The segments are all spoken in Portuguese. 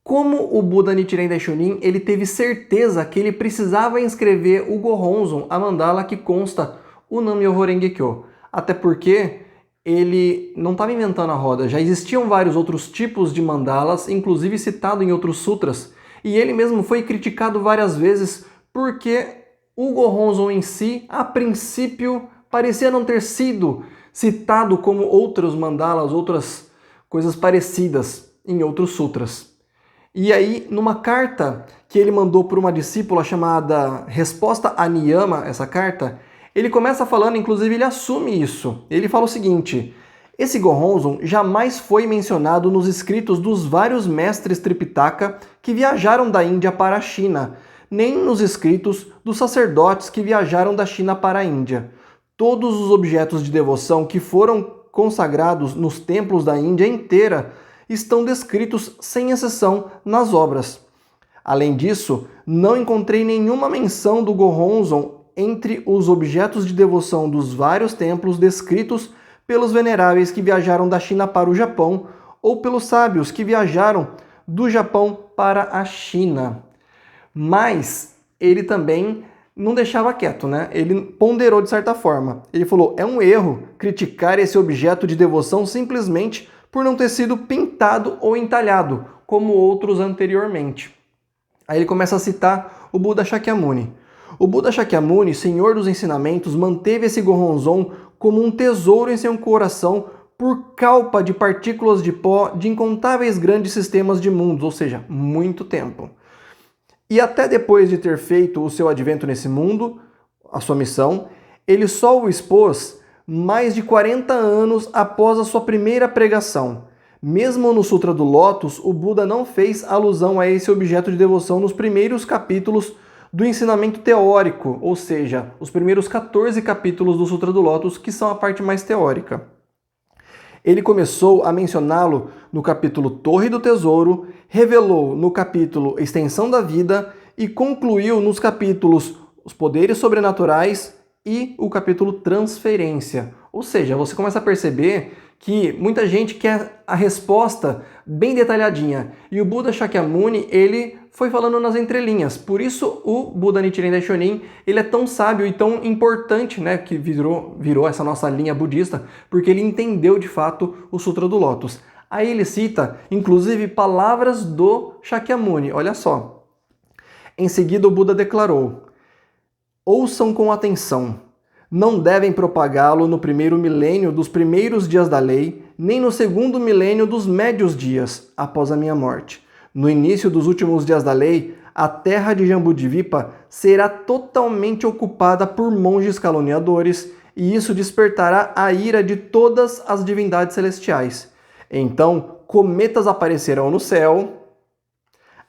Como o Buda Nichiren Daishonin, ele teve certeza que ele precisava inscrever o Gohonzon, a mandala que consta o Nam-myoho Renge Kyo. Até porque ele não estava inventando a roda, já existiam vários outros tipos de mandalas, inclusive citado em outros sutras, e ele mesmo foi criticado várias vezes porque o Gohonzon em si, a princípio, parecia não ter sido citado como outros mandalas, outras coisas parecidas em outros sutras. E aí, numa carta que ele mandou para uma discípula chamada Resposta a Niyama, essa carta, ele começa falando, inclusive ele assume isso. Ele fala o seguinte: esse Gohonzon jamais foi mencionado nos escritos dos vários mestres Tripitaka que viajaram da Índia para a China, nem nos escritos dos sacerdotes que viajaram da China para a Índia. Todos os objetos de devoção que foram consagrados nos templos da Índia inteira estão descritos sem exceção nas obras. Além disso, não encontrei nenhuma menção do Gohonzon entre os objetos de devoção dos vários templos descritos pelos veneráveis que viajaram da China para o Japão ou pelos sábios que viajaram do Japão para a China. Mas ele também não deixava quieto, né? Ele ponderou de certa forma. Ele falou: é um erro criticar esse objeto de devoção simplesmente por não ter sido pintado ou entalhado, como outros anteriormente. Aí ele começa a citar o Buda Shakyamuni. O Buda Shakyamuni, senhor dos ensinamentos, manteve esse Gohonzon como um tesouro em seu coração por calpa de partículas de pó de incontáveis grandes sistemas de mundos, ou seja, muito tempo. E até depois de ter feito o seu advento nesse mundo, a sua missão, ele só o expôs mais de 40 anos após a sua primeira pregação. Mesmo no Sutra do Lótus, o Buda não fez alusão a esse objeto de devoção nos primeiros capítulos do ensinamento teórico, ou seja, os primeiros 14 capítulos do Sutra do Lótus, que são a parte mais teórica. Ele começou a mencioná-lo no capítulo Torre do Tesouro, revelou no capítulo Extensão da Vida e concluiu nos capítulos Os Poderes Sobrenaturais e o capítulo Transferência. Ou seja, você começa a perceber que muita gente quer a resposta bem detalhadinha. E o Buda Shakyamuni, ele foi falando nas entrelinhas. Por isso o Buda Nichiren Daishonin, ele é tão sábio e tão importante, né, que virou essa nossa linha budista, porque ele entendeu de fato o Sutra do Lótus. Aí ele cita, inclusive, palavras do Shakyamuni. Olha só. Em seguida o Buda declarou: ouçam com atenção. Não devem propagá-lo no primeiro milênio dos primeiros dias da lei, nem no segundo milênio dos médios dias, após a minha morte. No início dos últimos dias da lei, a terra de Jambudvipa será totalmente ocupada por monges caluniadores, e isso despertará a ira de todas as divindades celestiais. Então, cometas aparecerão no céu,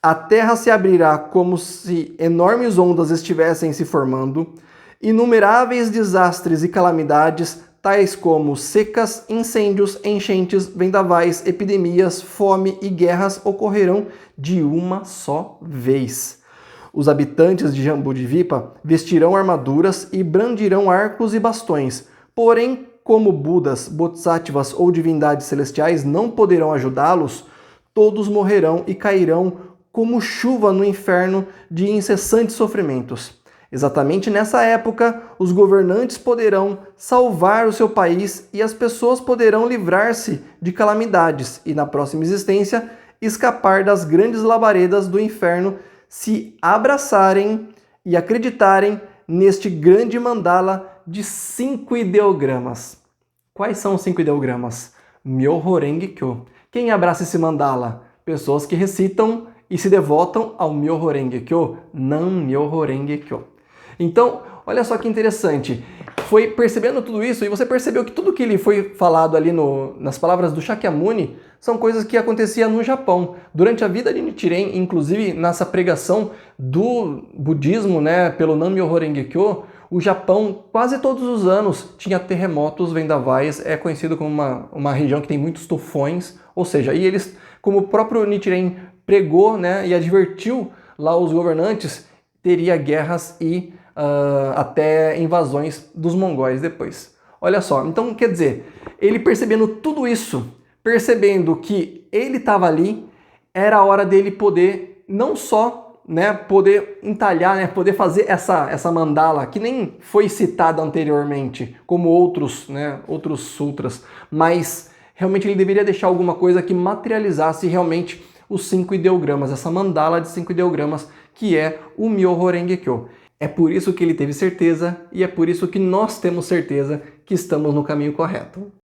a terra se abrirá como se enormes ondas estivessem se formando, inumeráveis desastres e calamidades, tais como secas, incêndios, enchentes, vendavais, epidemias, fome e guerras ocorrerão de uma só vez. Os habitantes de Jambudvipa vestirão armaduras e brandirão arcos e bastões, porém, como Budas, Bodhisattvas ou divindades celestiais não poderão ajudá-los, todos morrerão e cairão como chuva no inferno de incessantes sofrimentos. Exatamente nessa época, os governantes poderão salvar o seu país e as pessoas poderão livrar-se de calamidades e, na próxima existência, escapar das grandes labaredas do inferno se abraçarem e acreditarem neste grande mandala de 5 ideogramas. Quais são os 5 ideogramas? Myoho Renge Kyo. Quem abraça esse mandala? Pessoas que recitam e se devotam ao Myoho Renge Kyo, Nam-myoho Renge Kyo. Então, olha só que interessante. Foi percebendo tudo isso e você percebeu que tudo que ele foi falado ali nas palavras do Shakyamuni são coisas que aconteciam no Japão. Durante a vida de Nichiren, inclusive nessa pregação do budismo, né, pelo Nam-myoho Renge Kyo, o Japão quase todos os anos tinha terremotos, vendavais, é conhecido como uma região que tem muitos tufões, ou seja, e eles, como o próprio Nichiren pregou, né, e advertiu lá os governantes, teria guerras e até invasões dos mongóis depois. Olha só, então quer dizer, ele percebendo tudo isso, percebendo que ele estava ali, era a hora dele poder não só, né, poder entalhar, né, poder fazer essa mandala, que nem foi citada anteriormente, como outros, né, outros sutras, mas realmente ele deveria deixar alguma coisa que materializasse realmente os 5 ideogramas, essa mandala de 5 ideogramas, que é o Myoho Renge Kyo. É por isso que ele teve certeza e é por isso que nós temos certeza que estamos no caminho correto.